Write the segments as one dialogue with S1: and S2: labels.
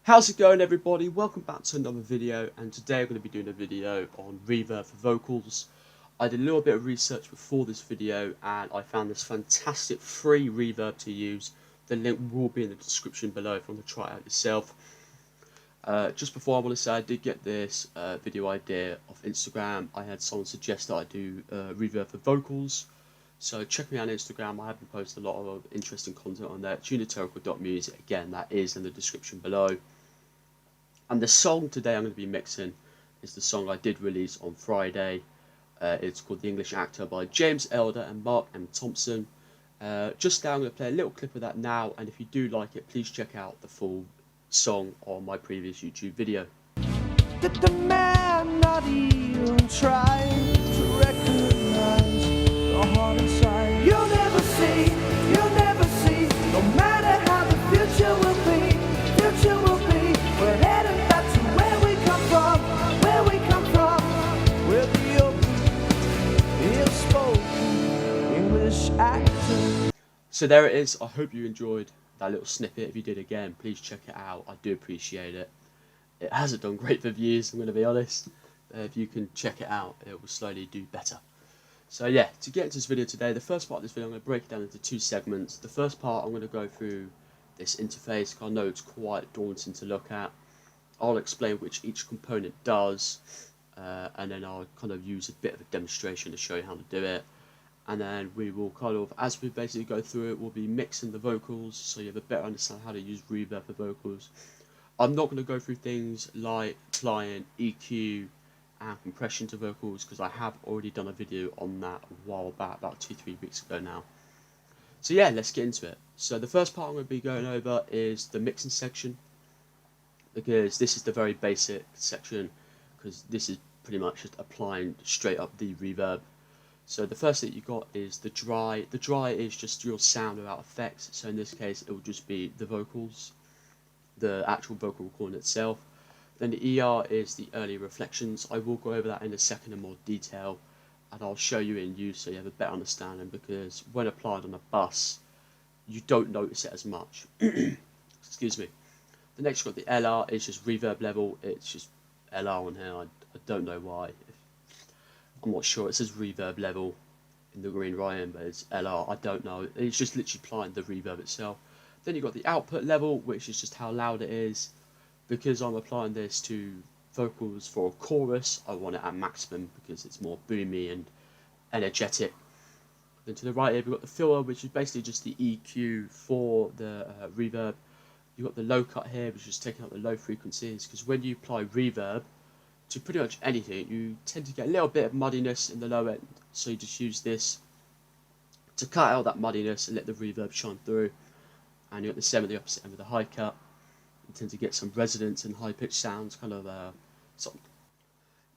S1: How's it going, everybody? Welcome back to another video, and today I'm going to be doing a video on reverb for vocals. I did a little bit of research before this video and I found this fantastic free reverb to use. The link will be in the description below if you want to try it out yourself. Just before, I want to say I did get this video idea off Instagram. I had someone suggest that I do reverb for vocals. So check me out on Instagram. I have been posting a lot of interesting content on there. Music. Again, that is in the description below. And the song today I'm going to be mixing is the song I did release on Friday. It's called The English Actor by James Elder and Mark M. Thompson. Just now I'm going to play a little clip of that now, and if you do like it, please check out the full song on my previous YouTube video.
S2: Did the man not even try to recognize the heart inside? You'll never see, no matter how the future will be, we're heading back to where we come from, where the open, ill-spoken English actor.
S1: So there it is. I hope you enjoyed that little snippet. If you did, again, please check it out. I do appreciate it. It hasn't done great for views, I'm going to be honest. If you can check it out, it will slowly do better. So yeah, to get into this video today, the first part of this video I'm going to break it down into two segments. The first part I'm going to go through this interface, because I know it's quite daunting to look at. I'll explain which each component does, and then I'll kind of use a bit of a demonstration to show you how to do it. And then we will kind of, as we basically go through it, we'll be mixing the vocals, so you have a better understanding how to use reverb for vocals. I'm not going to go through things like applying EQ and compression to vocals, because I have already done a video on that a while back, about 2-3 weeks ago now. So yeah, let's get into it. So the first part I'm going to be going over is the mixing section, because this is the very basic section, because this is pretty much just applying straight up the reverb. So the first thing you got is the dry. The dry is just your sound without effects, so in this case it will just be the vocals, the actual vocal recording itself. Then the ER is the early reflections. I will go over that in a second in more detail, and I'll show you in use so you have a better understanding, because when applied on a bus you don't notice it as much. Excuse me. The next you've got the LR, is just reverb level. It's just LR on here. I don't know why. I'm not sure. It says reverb level in the green writing, but it's LR. I don't know. It's just literally applying the reverb itself. Then you've got the output level, which is just how loud it is. Because I'm applying this to vocals for a chorus, I want it at maximum because it's more boomy and energetic. Then to the right here we've got the filler, which is basically just the EQ for the reverb. You've got the low cut here, which is taking up the low frequencies, because when you apply reverb to pretty much anything, you tend to get a little bit of muddiness in the low end, so you just use this to cut out that muddiness and let the reverb shine through. And you've got the same at the opposite end with the high cut. You tend to get some resonance and high pitched sounds, kind of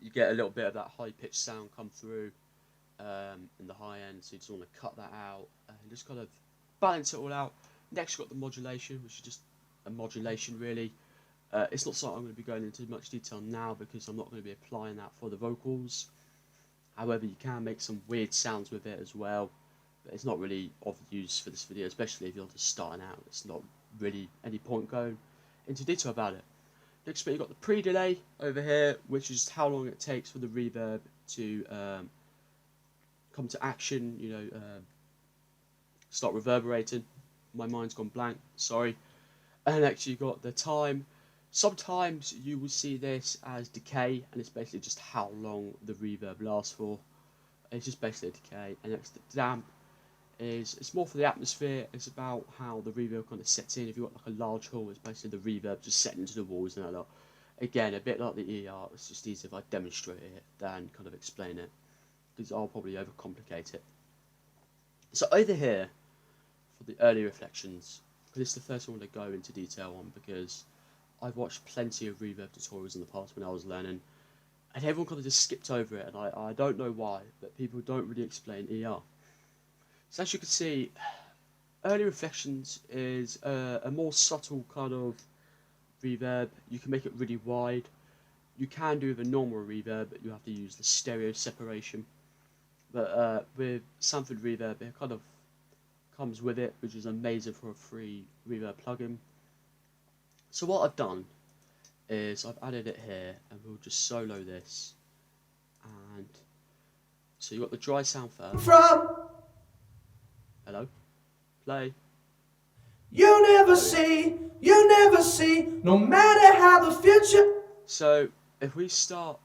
S1: you get a little bit of that high pitched sound come through in the high end, so you just want to cut that out and just kind of balance it all out. Next you've got the modulation, which is just a modulation really. It's not something I'm going to be going into much detail now, because I'm not going to be applying that for the vocals. However, you can make some weird sounds with it as well, but it's not really of use for this video, especially if you're just starting out. It's not really any point going into detail about it. Next bit, you've got the pre-delay over here, which is how long it takes for the reverb to come to action, start reverberating. My mind's gone blank, sorry. And next you've got the time. Sometimes you will see this as decay, and it's basically just how long the reverb lasts for. It's just basically a decay. And next the damp is, it's more for the atmosphere. It's about how the reverb kind of sets in. If you've got like a large hall, it's basically the reverb just setting into the walls and a lot. Again, a bit like the ER, it's just easier if I demonstrate it than kind of explain it, because I'll probably overcomplicate it. So over here, for the early reflections, this is the first one to go into detail on, because I've watched plenty of reverb tutorials in the past when I was learning, and everyone kind of just skipped over it, and I don't know why, but people don't really explain ER. So as you can see, early reflections is a more subtle kind of reverb. You can make it really wide. You can do with a normal reverb, but you have to use the stereo separation. But with Sanford Reverb, it kind of comes with it, which is amazing for a free reverb plugin. So what I've done is I've added it here, and we'll just solo this. And so you got the dry sound first.
S2: From
S1: Hello, play.
S2: you never see, no matter how the future.
S1: So if we start,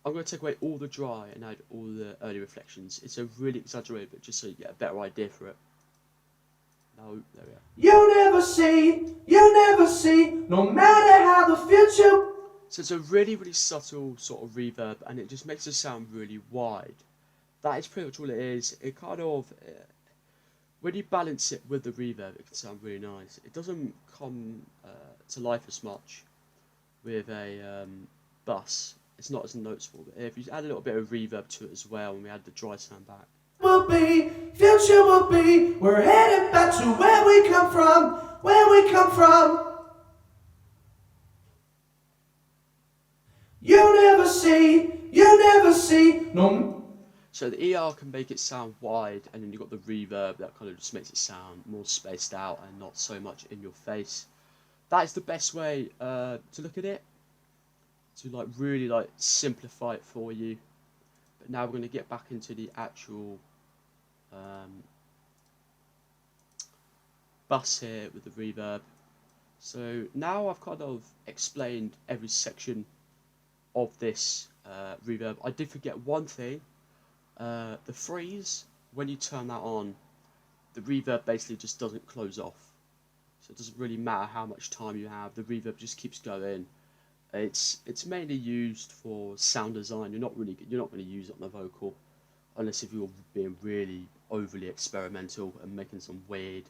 S1: I'm going to take away all the dry and add all the early reflections. It's a really exaggerated, but just so you get a better idea for it. No, there we are.
S2: You never see, no matter how the future.
S1: So it's a really, really subtle sort of reverb, and it just makes it sound really wide. That is pretty much all it is. It kind of, when you balance it with the reverb, it can sound really nice. It doesn't come to life as much with a bus. It's not as noticeable, but if you add a little bit of reverb to it as well, and we add the dry sound back.
S2: Will be, future will be, we're headed back to where we come from, You never see, no.
S1: So the ER can make it sound wide, and then you've got the reverb that kind of just makes it sound more spaced out and not so much in your face. That is the best way to look at it, to like really like simplify it for you. But now we're going to get back into the actual bus here with the reverb. So now I've kind of explained every section of this reverb. I did forget one thing. The freeze, when you turn that on, the reverb basically just doesn't close off. So it doesn't really matter how much time you have, the reverb just keeps going. It's mainly used for sound design. You're not going to use it on the vocal unless if you're being really overly experimental and making some weird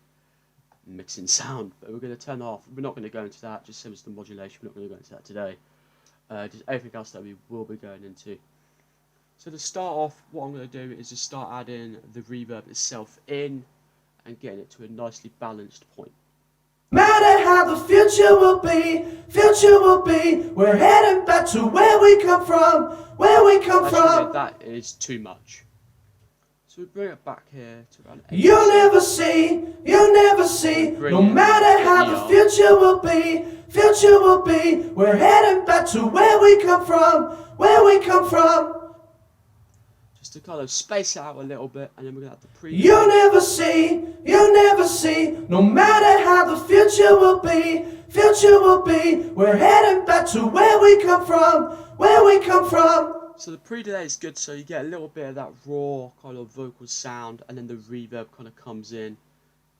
S1: mixing sound. But we're going to turn off. We're not going to go into that, just same as the modulation. We're not going to go into that today. Just everything else that we will be going into. So to start off, what I'm going to do is just start adding the reverb itself in and getting it to a nicely balanced point.
S2: Matter how the future will be, we're heading back to where we come from,
S1: Actually, that is too much. So we bring it back here to around 8%.
S2: You never see, no matter how the future will be, we're heading back to where we come from.
S1: Just to kind of space it out a little bit, and then we're going to have the pre.
S2: You never see, no matter how the future will be, we're heading back to where we come from.
S1: So the pre-delay is good, so you get a little bit of that raw kind of vocal sound, and then the reverb kind of comes in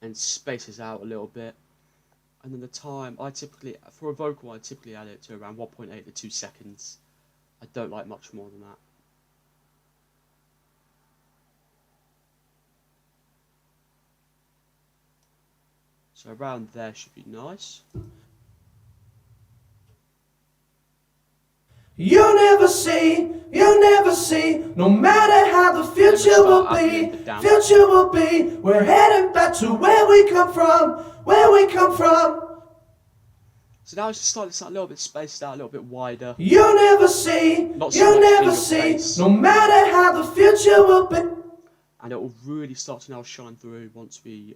S1: and spaces out a little bit. And then the time, for a vocal, I typically add it to around 1.8 to 2 seconds. I don't like much more than that. So around there should be nice.
S2: You never see, no matter how the future will be, we're heading back to where we come from.
S1: So now it's just starting to sound a little bit spaced out, a little bit wider.
S2: You never see, no matter how the future will be.
S1: And it will really start to now shine through once we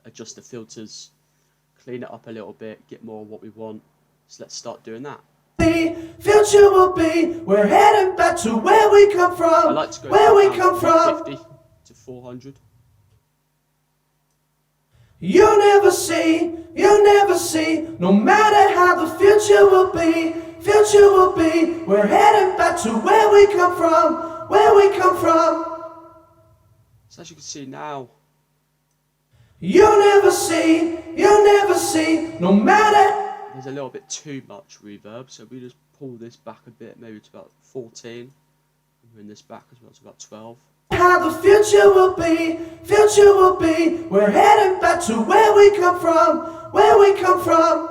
S1: adjust the filters, clean it up a little bit, get more of what we want. So let's start doing that.
S2: Future will be, we're heading back to where we come from.
S1: I like to go from 50 to 400.
S2: You never see, no matter how the future will be, we're heading back to where we come from.
S1: So as you can see now,
S2: You never see, no matter.
S1: there's a little bit too much reverb, so we just pull this back a bit, maybe to about 14, and bring this back as well to about 12.
S2: How the future will be, we're heading back to where we come from.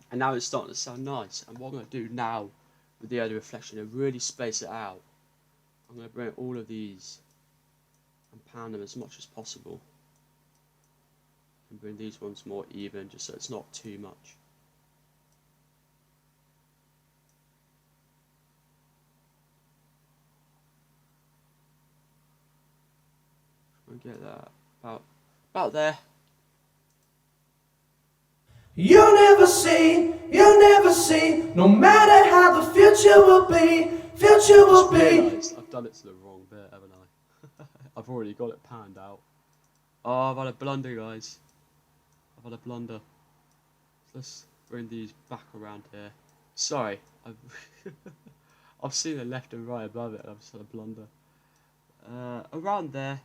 S1: And now it's starting to sound nice. And what I'm going to do now with the early reflection is really space it out. I'm going to bring all of these and pound them as much as possible. And bring these ones more even, just so it's not too much. And get that about there.
S2: You'll never see, no matter how the future will be, future will
S1: I just
S2: be.
S1: realised I've done it to the wrong bit, haven't I? I've already got it panned out. Oh, I've had a blunder, guys. I've had a blunder. Let's bring these back around here. Sorry, I've seen the left and right above it and I've just had a blunder. Around there.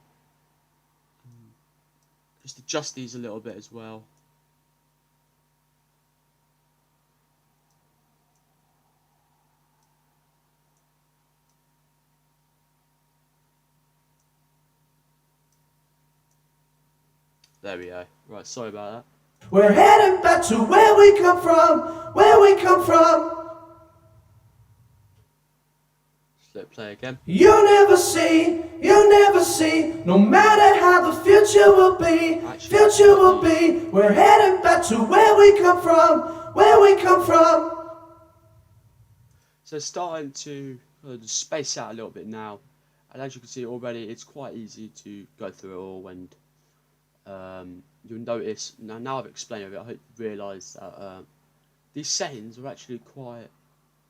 S1: Just adjust these a little bit as well. There we go. Right, sorry about that.
S2: We're heading back to where we come from, where we come from.
S1: Just let it play again.
S2: You'll never see, no matter how the future will be, future will be. We're heading back to where we come from, where we come from.
S1: So it's starting to space out a little bit now, and as you can see already, it's quite easy to go through it all, and you'll notice now I've explained it. I hope you realise that these settings are actually quite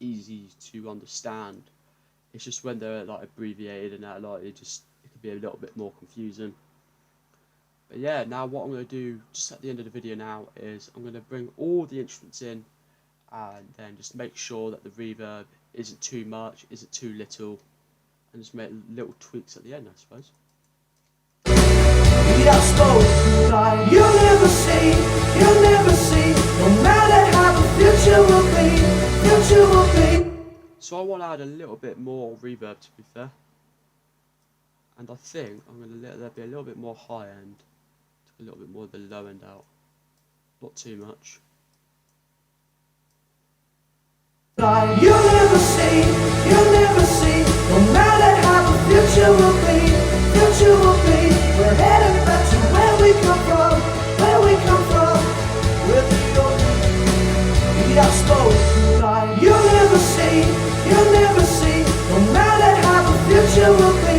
S1: easy to understand. It's just when they're like abbreviated and that, like it can be a little bit more confusing. But yeah, now what I'm going to do just at the end of the video now is I'm going to bring all the instruments in, and then just make sure that the reverb isn't too much, isn't too little, and just make little tweaks at the end, I suppose.
S2: You'll never see, no matter how the future will be, future will be.
S1: So I want to add a little bit more reverb, to be fair, and I think I'm going to let there be a little bit more high end, take a little bit more of the low end out, not too much.
S2: You'll never see, no matter how the future will be, future will be. We're heading back to where we come from, where we come from. With the you'll never see, no matter how the future will be,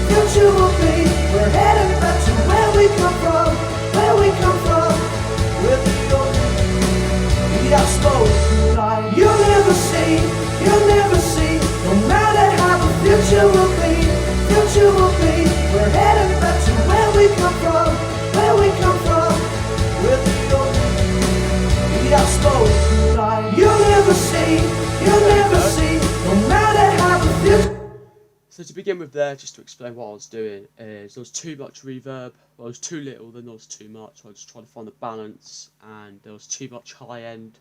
S2: future will be. We're heading back to where we come from, where we come from. With the you'll never see, no matter how the future will be, future will be. We're heading back to where we come from, where we come from. With the you'll never see, no matter how the future.
S1: So to begin with there, just to explain what I was doing, is there was too much reverb, well, there was too little, then there was too much. So I was just trying to find the balance, and there was too much high end.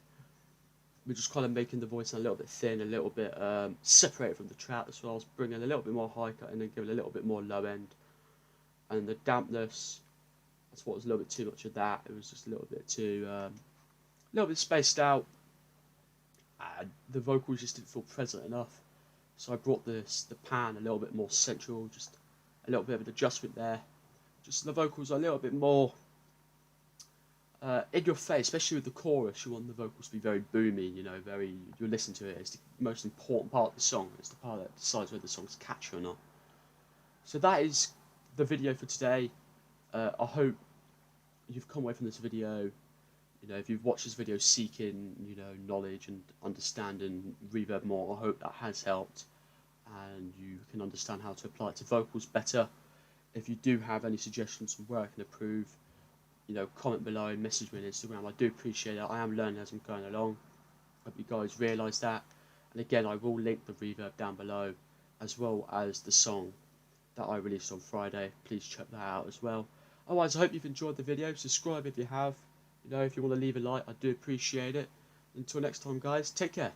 S1: We're just kind of making the voice a little bit thin, a little bit separated from the track. So I was bringing a little bit more high cut and then giving a little bit more low end. And the dampness, that's what was a little bit too much of that. It was just a little bit too, a little bit spaced out. And the vocals just didn't feel present enough. So I brought the pan a little bit more central, just a little bit of an adjustment there. Just the vocals are a little bit more in your face, especially with the chorus. You want the vocals to be very boomy, you know, very, you listen to it, it's the most important part of the song. It's the part that decides whether the song's catchy or not. So that is the video for today. I hope you've come away from this video, you know, if you've watched this video seeking, you know, knowledge and understanding reverb more, I hope that has helped and you can understand how to apply it to vocals better. If you do have any suggestions on where I can improve, you know, comment below and message me on Instagram. I do appreciate it. I am learning as I'm going along. Hope you guys realise that. And again, I will link the reverb down below, as well as the song that I released on Friday. Please check that out as well. Otherwise, I hope you've enjoyed the video. Subscribe if you have. You know, if you want to leave a like, I do appreciate it. Until next time, guys, take care.